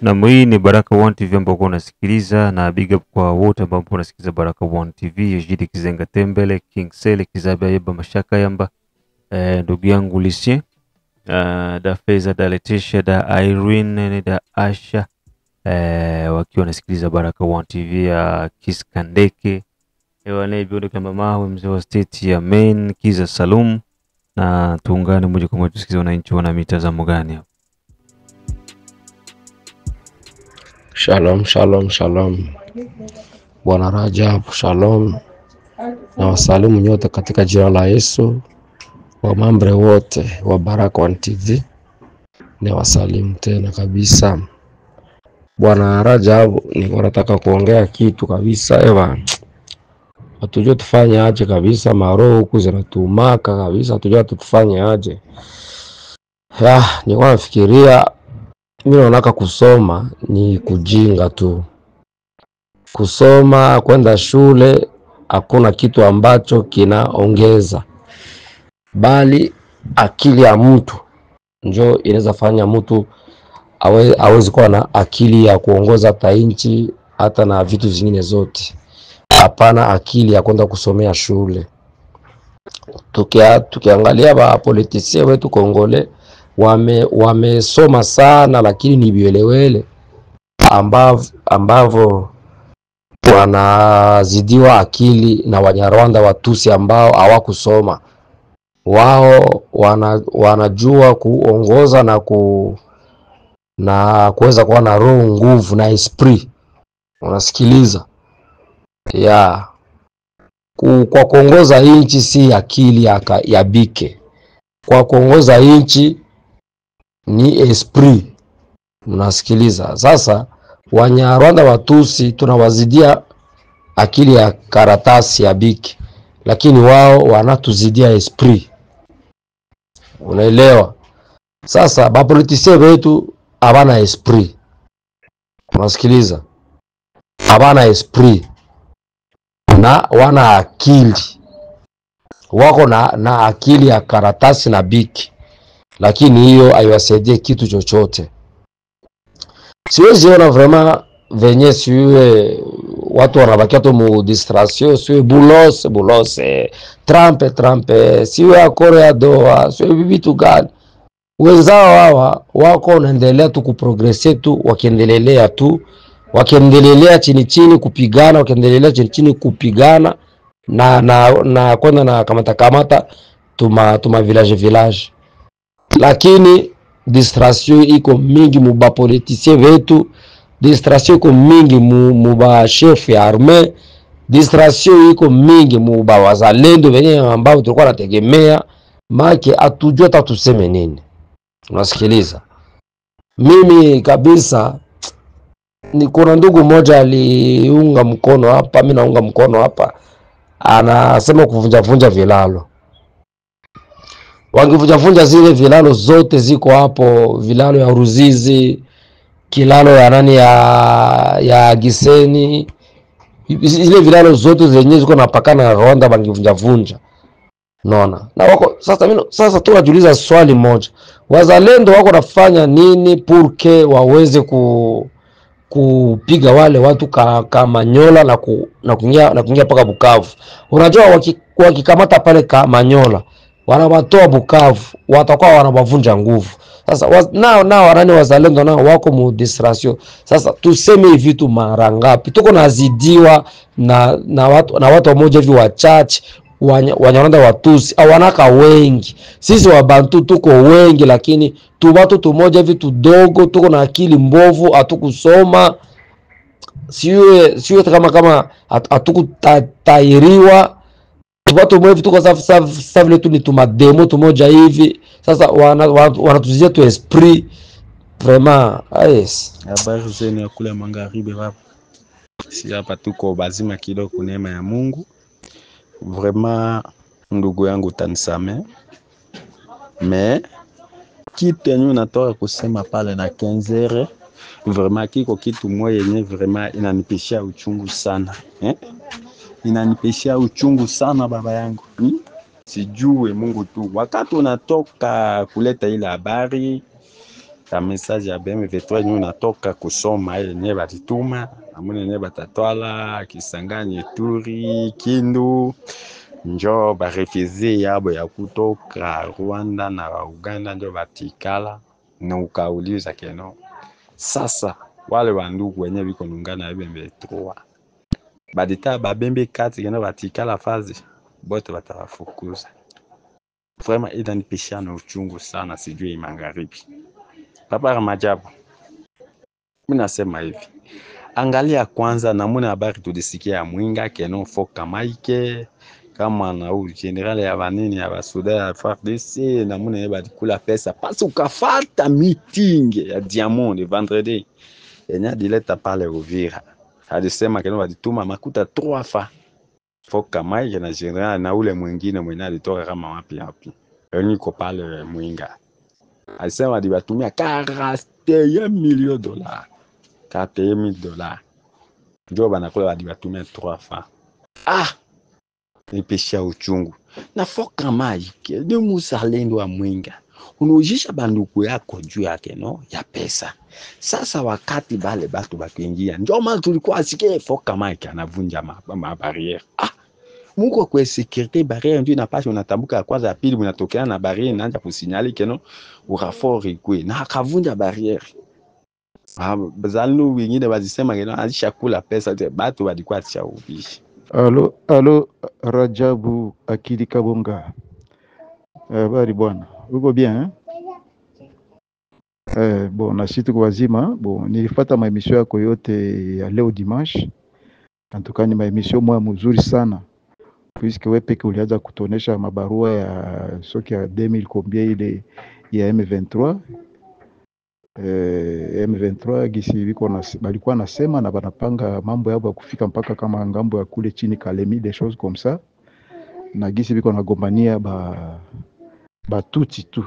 Na hii ni Baraka One TV ambao unasikiliza, na big up kwa wote ambao unasikiliza Baraka One TV. Ejidi Kizenga Tembele, King Sele, Kizabia Yeba Mashaka Yamba, ndugu yangu Lucien, da Feza, da Letitia, da Irene, da Asha, wakiwa wanasikiliza Baraka One TV ya Kiskandeke. Ewane biodo kama mawe mzee wa state ya Maine, Kiza Salum, na tuungane moja kwa moja tusikize wananchi wana mitazamo gani hapo. Shalom, shalom, shalom. Bwana Rajab, shalom. Na wasalimu nyote katika jina la Yesu. Wa mambre wote wa Baraka One TV, ni wasalimu tena kabisa. Bwana Rajab, niko nataka kuongea kitu kabisa. Hatujua tufanye aje kabisa, maroho huku zinatumaka kabisa, hatujua tufanye aje. Niko nafikiria mimi naonaka kusoma ni kujinga tu. Kusoma, kwenda shule, hakuna kitu ambacho kinaongeza, bali akili ya mtu ndio inaweza fanya mtu aweze kuwa na akili ya kuongoza hata nchi, hata na vitu vingine zote. Hapana akili ya kwenda kusomea shule. Tukiangalia ba politiciens wetu Kongole, wamesoma sana, lakini ni bielewele ambavyo wanazidiwa akili na Wanyarwanda Watusi ambao hawakusoma. Wao wanajua kuongoza na kuweza kuwa na roho nguvu na esprit. Unasikiliza? Kwa kuongoza nchi si akili ya bike. Kwa kuongoza nchi ni esprit. Unasikiliza? Sasa Wanyarwanda Watusi tunawazidia akili ya karatasi ya bike, lakini wao wanatuzidia esprit. Unaelewa? Sasa ba politiciens wetu habana esprit. Unasikiliza? Habana esprit na wana akili. Wako na akili ya karatasi na biki, lakini hiyo haiwasaidie kitu chochote. Siwezi ona vraiment venye siwe watu wanabakia tu mu distraction, siwe bulose Trump, siwe akore ya Doha, siwe vitu gani. Wenzao hawa wako naendelea tu kuprogresse tu, wakiendelea chini kupigana na kwenda na kamata tuma village. Lakini distraction iko mingi mu ba politiciens wetu, distraction iko mingi mu ba chef ya armée, distraction iko mingi mu ba wazalendo wenye ambao tulikuwa nategemea, maki atujua tatuseme nini. Unasikiliza? Mimi kabisa ni kuna ndugu mmoja aliunga mkono hapa, mimi naunga mkono hapa, anasema kuvunja vilalo. Wangevunja zile vilalo zote ziko hapo, vilalo ya Ruzizi, kilalo ya nani ya Giseni, zile vilalo zote zenye ziko napakana na Rwanda wangevunja. Naona. Na wako sasa tunajiuliza swali moja. Wazalendo wako nafanya nini purke waweze kupiga wale watu Kamanyola na kuingia paka Bukavu? Unajua wakikamata pale Kamanyola, wanawatoa Bukavu, watakuwa wanawavunja nguvu. Sasa nao wanani wazalendo nao wako mu distraction. Sasa tuseme hivi vitu mara ngapi? Tuko nazidiwa na watu wamoja hivi wachache. Wanyarwanda Watusi awanaka wengi, sisi Wabantu tuko wengi, lakini watu tumoja hivi tudogo, tuko na akili mbovu, hatukusoma. Siwe kama hatukutairiwa. Watu mwevi tuko sasa vile tu ni tumademo tumoja hivi. Sasa wanatuzia tu esprit vraiment. Yes. Habari zenu ya kule magharibi hapa. Si hapa tuko bazima kidogo, neema ya Mungu. Vraiment ndugu yangu utanisame, mais kitu yenye natoka kusema pale na 15h, vraiment kiko kitu moja yenye vraiment inanipishia uchungu sana, inanipishia uchungu sana baba yangu. Sijue Mungu tu, wakati unatoka kuleta ile habari ka message ya BM23 yenye natoka kusoma ile yenye batituma amune yenye batatwala Kisangani, Ituri, Kindu njo barefuse yabo ya kutoka Rwanda na Uganda njo batikala na ukauliza keno. Sasa wale wandugu wenye biko nungana ya BM23 badita babembe kati keno batikala fazi bote batawafukuza. Vraiment itanipishia na uchungu sana, sijui magharibi. Papa Majabu, mimi nasema hivi, angalia kwanza namuna habari tulisikia ya Mwinga keno foka maike kama na huyu general ya banini ya basuda ya FARDC namuna yeba kula pesa pasi ukafata meeting ya Diamond vendredi enya dileta pale Uvira. Alisema keno walituma makuta 3 fa foka maike na general na ule mwingine mwenye alitoka kama wapi niko pale Mwinga. Alisema walibatumia $41 million, $41,000 ndio banakula walibatumia 3 fa. Nipeshia uchungu na foka maike ni muzalendo wa Mwinga, unaujisha banduku yako juu yake no ya pesa. Sasa wakati bale batu bakiingia ndio maana tulikuwa asikie foka maike anavunja barriere. Mungu kwa security barriere ndio inapasha unatambuka ya kwanza ya pili mnatokea na barriere inaanza kusinyali keno urafori kwe na akavunja barriere. Bazalendo wengine wazisema keno alishakula pesa batu walikuwa atishaubisha. Alo, Rajabu Akili Kabonga. Habari bwana. Uko bien bon, na situ kwa wazima. Bon, nilifuata maemission yako yote ya leo dimanche. Antukani maemission moja mzuri sana. Puisque wewe peke ulianza kutonesha mabarua ya soki ya 2000 combien ile ya M23. M23 gisi balikuwa nasema na banapanga mambo yao ya kufika mpaka kama ngambo ya kule chini Kalemi, des choses comme ça. Na gisi biko nagombania ba tuti tu.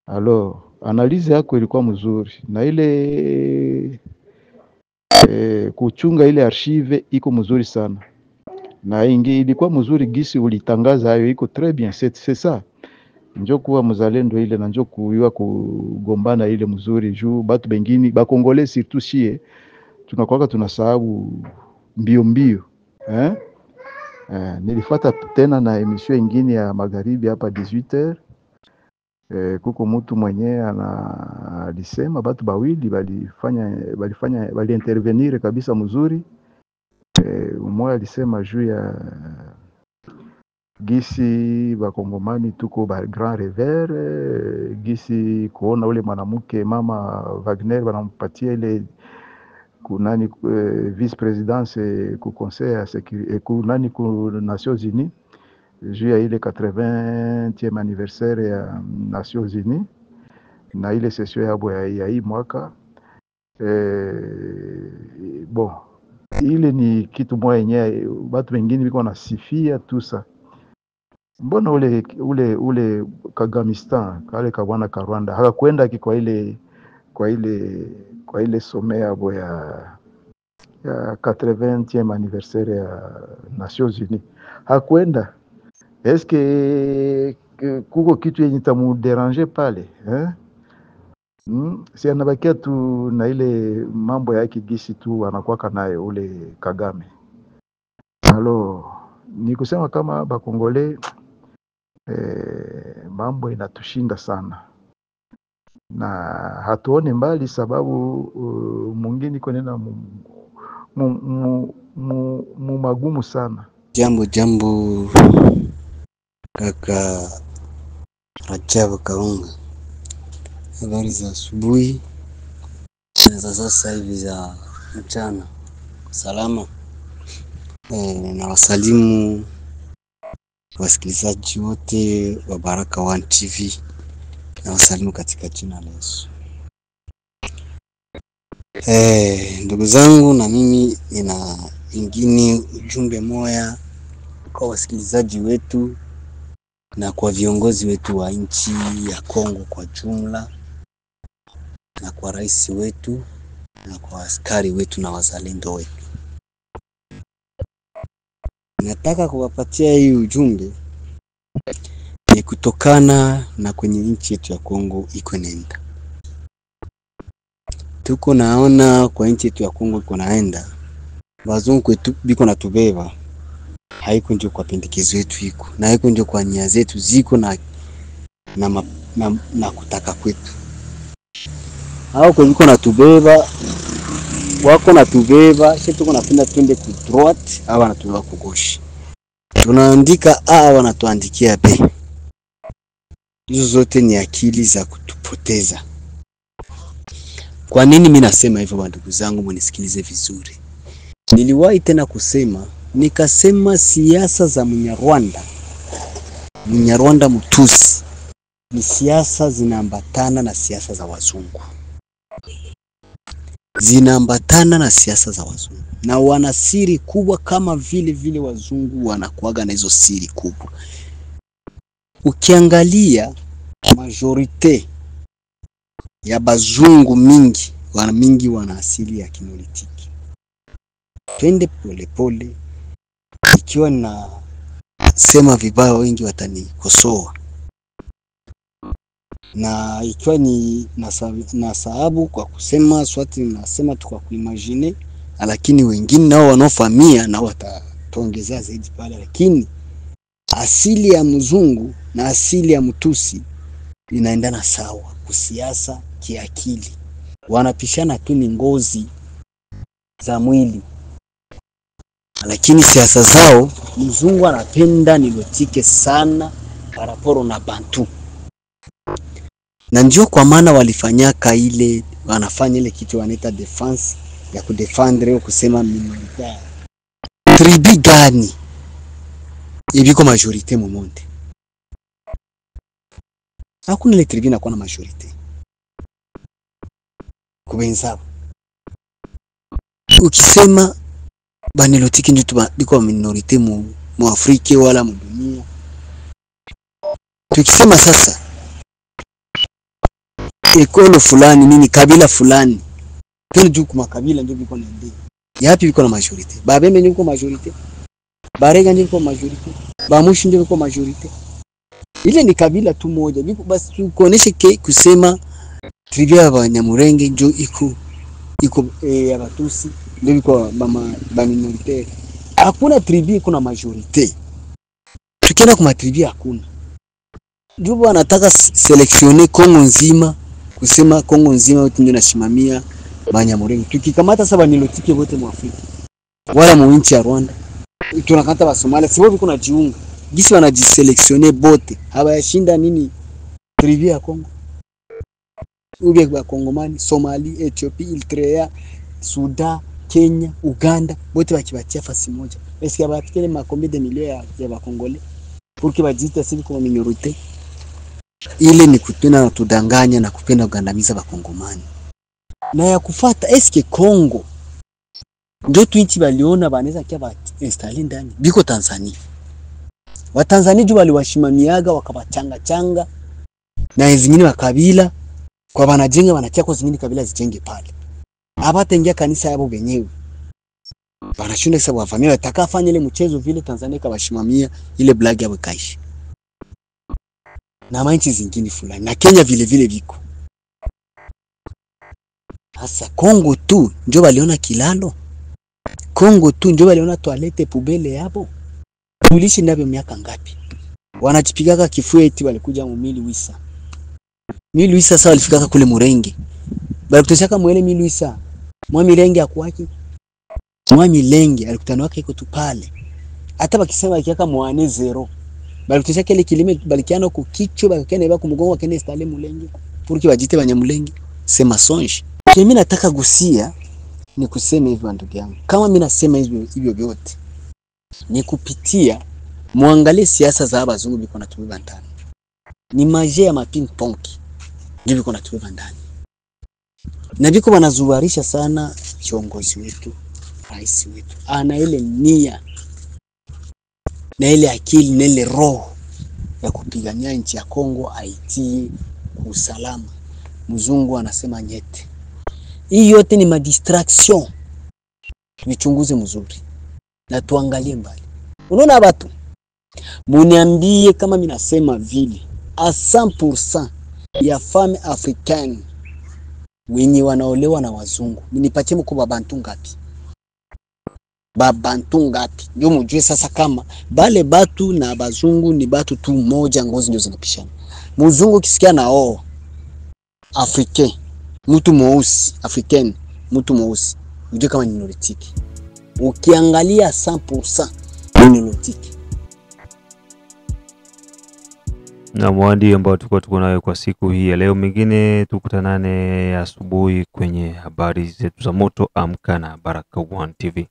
Alors, analyse yako ilikuwa mzuri na ile kuchunga ile archive iko mzuri sana. Na ingi ilikuwa mzuri gisi ulitangaza hayo iko très bien, c'est ça. Njo kuwa mzalendo ile na njo kuyua kugombana ile mzuri juu batu bengini ba Congolais surtout shie tunakuwa tunasahau mbio nilifuata tena na emission nyingine ya magharibi hapa 18h. Kuko mtu mwenye alisema batu bawili bali intervenir kabisa mzuri. Mmoja alisema juu ya gisi bakongomani tuko ba grand revers, gisi kuona ule mwanamke mama Wagner wanampatia ile kunani vice présidence ku conseil ya sécurité kunani ku Nations Unies juu ya ile 80e anniversaire ya Nations Unies na ile session yabo ya hii mwaka. Bon, ile ni kitu moja yenyewe watu wengine biko nasifia tusa. Mbona ule Kagamistan kale kabwana ka Rwanda hakakwenda kwa ile sommet yabo ya 80e anniversaire ya Nations Unies hakwenda? Eske kuko kitu yenye tamuderange pale si anabakia tu na ile mambo yake gisi tu anakuwa nayo ule Kagame. Alors ni kusema kama bakongole mambo inatushinda sana na hatuone mbali sababu mwingine konena magumu sana. Jambo kaka Rajabu Kaunga, habari za asubuhi na za sasa hivi za mchana. Salama. Na wasalimu wasikilizaji wote wa Baraka One TV na wasalimu katika jina la Yesu. Ndugu zangu, na mimi nina ingine ujumbe moya kwa wasikilizaji wetu na kwa viongozi wetu wa nchi ya Kongo kwa jumla, na kwa rais wetu na kwa askari wetu na wazalendo wetu. Nataka kuwapatia hii ujumbe ni kutokana na kwenye nchi yetu ya Kongo iko nenda. tuko naona kwa nchi yetu ya Kongo iko naenda wazungu kwetu biko na tubeba, haiko ndio kwa pendekezo yetu iko na haiko ndio kwa nia zetu ziko na kutaka kwetu. Hao kwa biko na tubeba, wako na tubeba, sisi tuko napenda twende ku droite au wanatubeba ku gauche. Tunaandika A, wanatuandikia B. Hizo zote ni akili za kutupoteza. Kwa nini mimi nasema hivyo ndugu zangu, mnisikilize vizuri. Niliwahi tena kusema, nikasema siasa za Mnyarwanda Mtusi ni siasa zinaambatana na siasa za wazungu. Zinaambatana na siasa za wazungu. Na wana siri kubwa kama vile wazungu wanakuaga na hizo siri kubwa. Ukiangalia majorite ya bazungu mingi wana asili ya kinolitiki. Twende pole ikiwa na sema vibaya wengi watanikosoa. Na ikiwa ni na sababu kwa kusema swati nasema tu kwa kuimagine, lakini wengine nao wanaofamia na watatuongezea zaidi pale, lakini asili ya mzungu na asili ya Mtusi inaendana sawa kusiasa, kiakili. Wanapishana tu ni ngozi za mwili, lakini siasa zao mzungu anapenda nilotike sana paraporo na Bantu. Na ndio kwa maana walifanyaka ile, wanafanya ile kitu wanaita defense ya kudefendre kusema minorite. Tribi gani ibiko majorite mu monde? Hakuna ile tribi na kuwa na majorite kubenza. Ukisema banilotiki ndio biko minorite mu Afrika wala mu dunia. Tukisema sasa ekolo fulani nini kabila fulani, tena juu kwa kabila ndio biko na ndii. Yapi biko na majorite? Babembe ndio biko majorite. Barega ndio biko majorite. Bamushi ndio biko majorite. Ile ni kabila tu moja. Biko basi tukoneshe kusema tribu ya Banyamulenge ndio iko ya Batusi ndio biko ba minorite. Hakuna tribu iko na majorite. Tukienda kwa tribu hakuna. Ndio wanataka selectionner Kongo nzima, kusema Kongo nzima wote ndio nasimamia Banyamulenge. Tukikamata sasa banilotike wote mu Afrika wala mu nchi ya Rwanda, tunakata ba Somalia, sio biko na jiunga. Gisi wanajiselectionner bote. Habayashinda nini tribu ya Kongo? Ube ba Kongomani, Somali, Ethiopia, Eritrea, Sudan, Kenya, Uganda, bote bakibatia fasi moja. Est-ce que batikele makombe de millions ya ba Congolais pour que bajite sisi kama minorite? Ile ni kutuna na tudanganya na kupenda kugandamiza Bakongomani. Na ya kufuata eske Kongo ndio twinchi baliona banaweza kia ba install ndani biko Tanzania. Wa Tanzania juu waliwashimamiaga wakabachanga na zingine wa kabila kwa banajenga wanatia kwa zingine kabila zijenge pale. Abatengia kanisa yabo benyewe. Wanashunda sababu wafamia watakafanya ile mchezo vile Tanzania kabashimamia ile black yabo kaishi. Na manchi zingine fulani na Kenya vile viko. Sasa Kongo tu ndio waliona kilalo. Kongo tu ndio waliona toilette pubele yabo. Tulishi ndavyo miaka ngapi? Wanajipigaka kifua eti walikuja mu 1800. 1800 sasa walifika kule Murenge. Bali kutoshaka mwele 1800. Mwa Milenge akwaki. Mwa Milenge alikutana wake iko tu pale. Hata bakisema ikiaka mwane 0. Bali kutoshaka ile kilime balikiana ku kicho bakiana iba kumugongo kene installe Mulenge. Purki wajite Banyamulenge. Sema songe. Mimi nataka gusia ni kusema hivyo ndugu yangu. Kama mimi nasema hivyo vyote ni kupitia muangalie siasa za abazungu biko natubeba ndani. Ni maje ya ping pong ndio biko natubeba ndani. Na biko wanazuarisha sana kiongozi wetu, rais wetu. Ana ile nia na ile akili na ile roho ya kupigania nchi ya Kongo aitie usalama. Mzungu anasema nyete. Hii yote ni madistraction. Tuichunguze mzuri na tuangalie mbali. Unaona watu muniambie kama mimi nasema vile a 100% ya femme africaine wenye wanaolewa na wazungu, nipatie mko babantu ngapi? Babantu ngapi? Ndio mjue sasa kama bale batu na bazungu ni batu tu moja, ngozi ndio zinapishana. Mzungu kisikia na Africain, mtu mweusi, African, mtu mweusi, ujue kama ni monolithique. Ukiangalia 100% ni monolithique. Na mwandi ambao tuko nayo kwa siku hii ya leo. Mengine tukutanane asubuhi kwenye habari zetu za moto. Amka na Baraka1 TV.